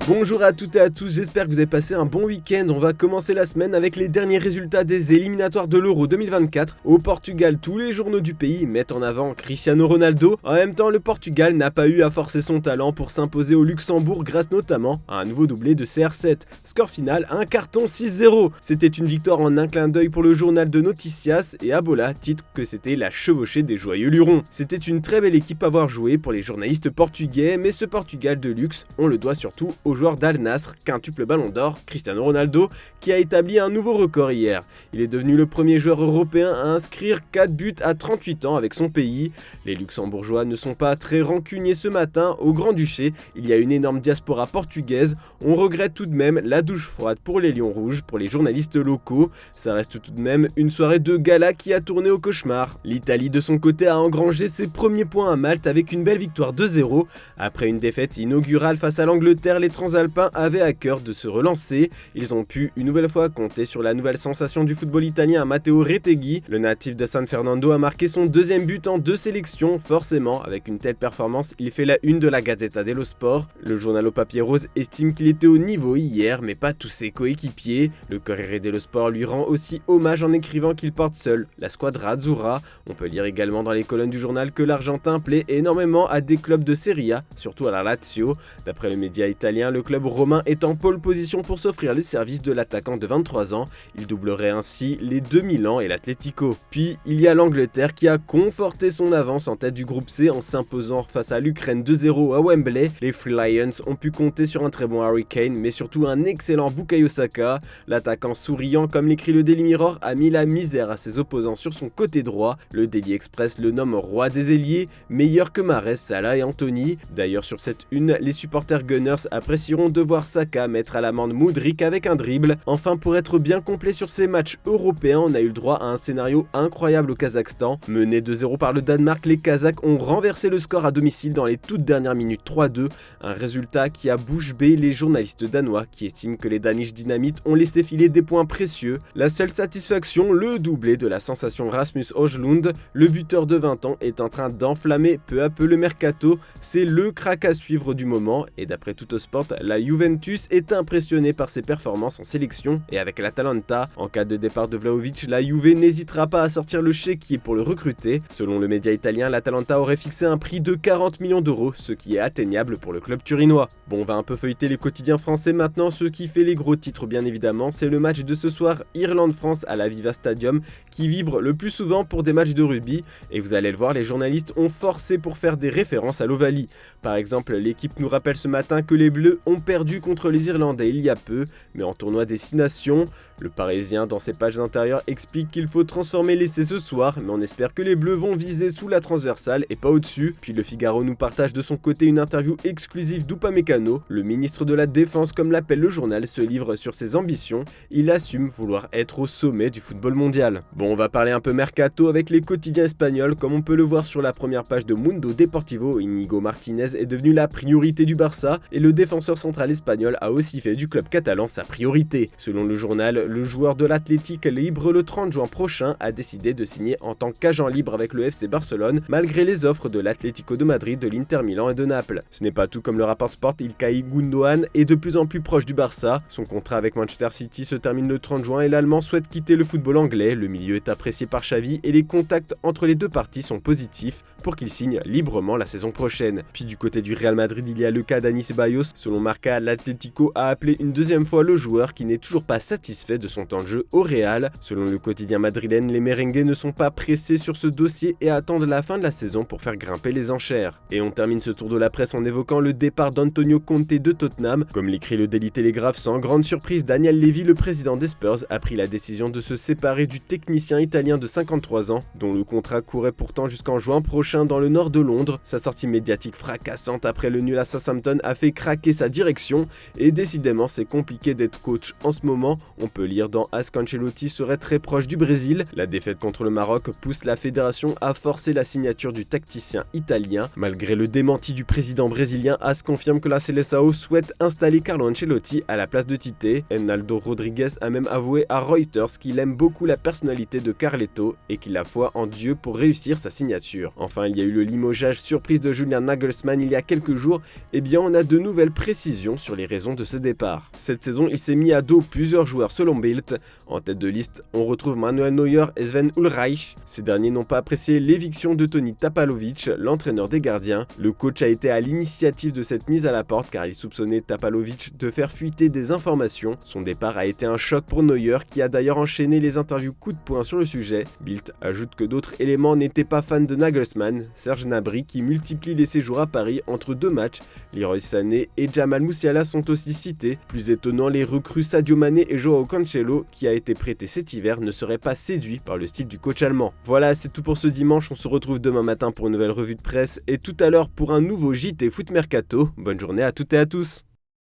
Bonjour à toutes et à tous, j'espère que vous avez passé un bon week-end. On va commencer la semaine avec les derniers résultats des éliminatoires de l'Euro 2024. Au Portugal, tous les journaux du pays mettent en avant Cristiano Ronaldo. En même temps, le Portugal n'a pas eu à forcer son talent pour s'imposer au Luxembourg grâce notamment à un nouveau doublé de CR7. Score final, un carton 6-0. C'était une victoire en un clin d'œil pour le journal de Noticias et Abola titre que c'était la chevauchée des joyeux lurons. C'était une très belle équipe à voir jouer pour les journalistes portugais, mais ce Portugal de luxe, on le doit surtout au joueur d'Al Nassr, quintuple ballon d'or, Cristiano Ronaldo, qui a établi un nouveau record hier. Il est devenu le premier joueur européen à inscrire 4 buts à 38 ans avec son pays. Les Luxembourgeois ne sont pas très rancuniers ce matin. Au Grand-Duché, il y a une énorme diaspora portugaise. On regrette tout de même la douche froide pour les Lions Rouges, pour les journalistes locaux. Ça reste tout de même une soirée de gala qui a tourné au cauchemar. L'Italie de son côté a engrangé ses premiers points à Malte avec une belle victoire 2-0. Après une défaite inaugurale face à l'Angleterre, les Transalpins avaient à cœur de se relancer. Ils ont pu une nouvelle fois compter sur la nouvelle sensation du football italien, Matteo Retegui. Le natif de San Fernando a marqué son deuxième but en 2 sélections. Forcément, avec une telle performance, il fait la une de la Gazzetta dello Sport. Le journal au papier rose estime qu'il était au niveau hier, mais pas tous ses coéquipiers. Le Corriere dello Sport lui rend aussi hommage en écrivant qu'il porte seul la squadra azzurra. On peut lire également dans les colonnes du journal que l'Argentin plaît énormément à des clubs de Serie A, surtout à la Lazio. D'après le média italien, le club romain est en pole position pour s'offrir les services de l'attaquant de 23 ans. Il doublerait ainsi les 2 Milan et l'Atlético. Puis il y a l'Angleterre qui a conforté son avance en tête du groupe C en s'imposant face à l'Ukraine 2-0 à Wembley. Les Free Lions ont pu compter sur un très bon Harry Kane, mais surtout un excellent Bukayo Saka. L'attaquant souriant, comme l'écrit le Daily Mirror, a mis la misère à ses opposants sur son côté droit. Le Daily Express le nomme roi des ailiers, meilleur que Mahrez, Salah et Anthony. D'ailleurs sur cette une, les supporters Gunners apprécieront de voir Saka mettre à l'amende Mudryk avec un dribble. Enfin, pour être bien complet sur ces matchs européens, on a eu le droit à un scénario incroyable au Kazakhstan. Menés 2-0 par le Danemark, les Kazakhs ont renversé le score à domicile dans les toutes dernières minutes 3-2. Un résultat qui a bouche bée les journalistes danois qui estiment que les Danish Dynamite ont laissé filer des points précieux. La seule satisfaction, le doublé de la sensation Rasmus Højlund. Le buteur de 20 ans est en train d'enflammer peu à peu le mercato. C'est le crack à suivre du moment et d'après Tuttosport, la Juventus est impressionnée par ses performances en sélection et avec l'Atalanta. En cas de départ de Vlahovic, la Juve n'hésitera pas à sortir le chéquier pour le recruter. Selon le média italien, l'Atalanta aurait fixé un prix de 40 millions d'euros, ce qui est atteignable pour le club turinois. Bon, on va un peu feuilleter les quotidiens français maintenant. Ce qui fait les gros titres bien évidemment, c'est le match de ce soir Irlande-France à l'Aviva Stadium qui vibre le plus souvent pour des matchs de rugby. Et vous allez le voir, les journalistes ont forcé pour faire des références à l'Ovalie. Par exemple, l'équipe nous rappelle ce matin que les Bleus ont perdu contre les Irlandais il y a peu, mais en tournoi des 6 nations. Le Parisien, dans ses pages intérieures, explique qu'il faut transformer l'essai ce soir, mais on espère que les Bleus vont viser sous la transversale et pas au-dessus. Puis le Figaro nous partage de son côté une interview exclusive d'Upamecano. Le ministre de la Défense, comme l'appelle le journal, se livre sur ses ambitions. Il assume vouloir être au sommet du football mondial. Bon, on va parler un peu mercato avec les quotidiens espagnols. Comme on peut le voir sur la première page de Mundo Deportivo, Íñigo Martínez est devenu la priorité du Barça et le défenseur central espagnol a aussi fait du club catalan sa priorité. Selon le journal, le joueur de l'Athletic libre le 30 juin prochain a décidé de signer en tant qu'agent libre avec le FC Barcelone malgré les offres de l'Atlético de Madrid, de l'Inter Milan et de Naples. Ce n'est pas tout, comme le rapporte Sport, Ilkay Gundogan est de plus en plus proche du Barça. Son contrat avec Manchester City se termine le 30 juin et l'Allemand souhaite quitter le football anglais. Le milieu est apprécié par Xavi et les contacts entre les deux parties sont positifs pour qu'il signe librement la saison prochaine. Puis du côté du Real Madrid, il y a le cas d'Anis Ceballos. Selon Marca, l'Atlético a appelé une deuxième fois le joueur qui n'est toujours pas satisfait de son temps de jeu au Real. Selon le quotidien madrilène, les merengues ne sont pas pressés sur ce dossier et attendent la fin de la saison pour faire grimper les enchères. Et on termine ce tour de la presse en évoquant le départ d'Antonio Conte de Tottenham. Comme l'écrit le Daily Telegraph, sans grande surprise, Daniel Levy, le président des Spurs, a pris la décision de se séparer du technicien italien de 53 ans, dont le contrat courait pourtant jusqu'en juin prochain dans le nord de Londres. Sa sortie médiatique fracassante après le nul à Southampton a fait craquer sa direction et décidément c'est compliqué d'être coach en ce moment. On peut lire dans As qu'Ancelotti serait très proche du Brésil. La défaite contre le Maroc pousse la fédération à forcer la signature du tacticien italien. Malgré le démenti du président brésilien, As confirme que la Seleção souhaite installer Carlo Ancelotti à la place de Tite. Enaldo Rodriguez a même avoué à Reuters qu'il aime beaucoup la personnalité de Carleto et qu'il a foi en Dieu pour réussir sa signature. Enfin, il y a eu le limogeage surprise de Julian Nagelsmann il y a quelques jours. Eh bien, on a de nouvelles précisions précisions sur les raisons de ce départ. Cette saison, il s'est mis à dos plusieurs joueurs selon Bild. En tête de liste, on retrouve Manuel Neuer et Sven Ulreich. Ces derniers n'ont pas apprécié l'éviction de Toni Tapalovic, l'entraîneur des gardiens. Le coach a été à l'initiative de cette mise à la porte car il soupçonnait Tapalovic de faire fuiter des informations. Son départ a été un choc pour Neuer qui a d'ailleurs enchaîné les interviews coup de poing sur le sujet. Bild ajoute que d'autres éléments n'étaient pas fans de Nagelsmann. Serge Gnabry qui multiplie les séjours à Paris entre 2 matchs. Leroy Sané et Jamal Musiala sont aussi cités. Plus étonnant, les recrues Sadio Mané et Joao Cancelo, qui a été prêté cet hiver, ne seraient pas séduits par le style du coach allemand. Voilà, c'est tout pour ce dimanche. On se retrouve demain matin pour une nouvelle revue de presse et tout à l'heure pour un nouveau JT Foot Mercato. Bonne journée à toutes et à tous.